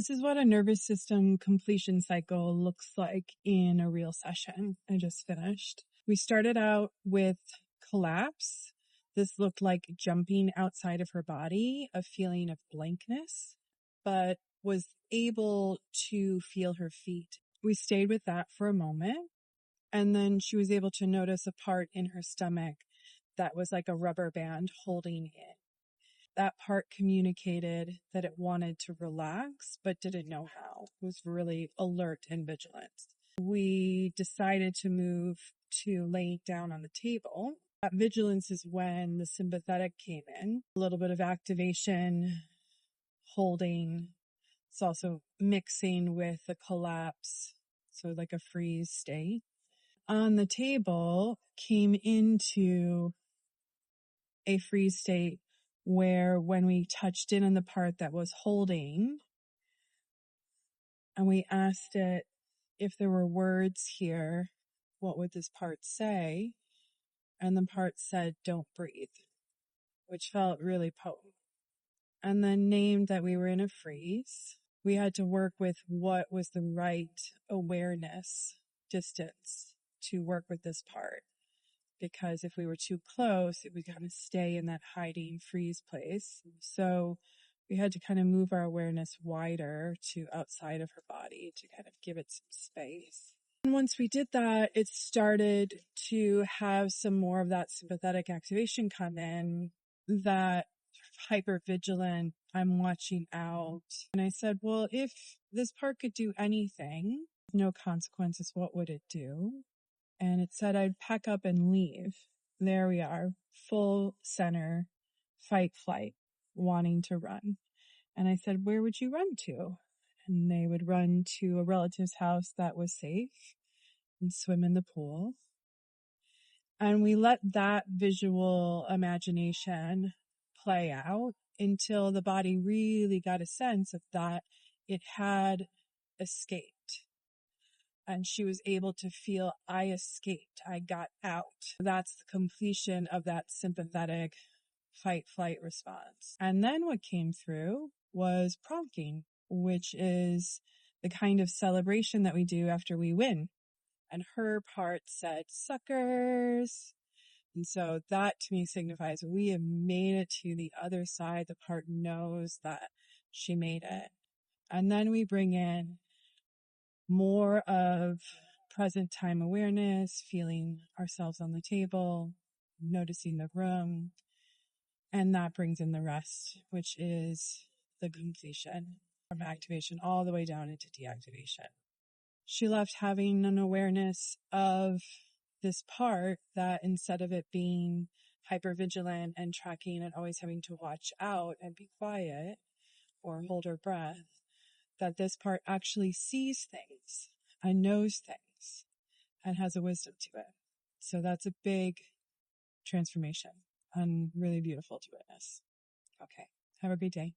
This is what a nervous system completion cycle looks like in a real session I just finished. We started out with collapse. This looked like jumping outside of her body, a feeling of blankness, but was able to feel her feet. We stayed with that for a moment, and then she was able to notice a part in her stomach that was like a rubber band holding it. That part communicated that it wanted to relax, but didn't know how. It was really alert and vigilant. We decided to move to laying down on the table. That vigilance is when the sympathetic came in. A little bit of activation, holding. It's also mixing with the collapse, so like a freeze state. On the table came into a freeze state where when we touched in on the part that was holding and we asked it if there were words here, what would this part say? And the part said, "Don't breathe," which felt really potent. And then named that we were in a freeze. We had to work with what was the right awareness distance to work with this part. Because if we were too close, it would kind of stay in that hiding freeze place. So we had to kind of move our awareness wider to outside of her body to kind of give it some space. And once we did that, it started to have some more of that sympathetic activation come in, that hypervigilant, I'm watching out. And I said, well, if this part could do anything, no consequences, what would it do? And it said I'd pack up and leave. There we are, full center, fight, flight, wanting to run. And I said, where would you run to? And they would run to a relative's house that was safe and swim in the pool. And we let that visual imagination play out until the body really got a sense of that it had escaped. And she was able to feel, I escaped, I got out. That's the completion of that sympathetic fight-flight response. And then what came through was prompting, which is the kind of celebration that we do after we win. And her part said, suckers. And so that to me signifies we have made it to the other side. The part knows that she made it. And then we bring in more of present time awareness, feeling ourselves on the table, noticing the room, and that brings in the rest, which is the completion from activation all the way down into deactivation. She left having an awareness of this part that instead of it being hypervigilant and tracking and always having to watch out and be quiet or hold her breath, that this part actually sees things and knows things and has a wisdom to it. So that's a big transformation and really beautiful to witness. Okay. Have a great day.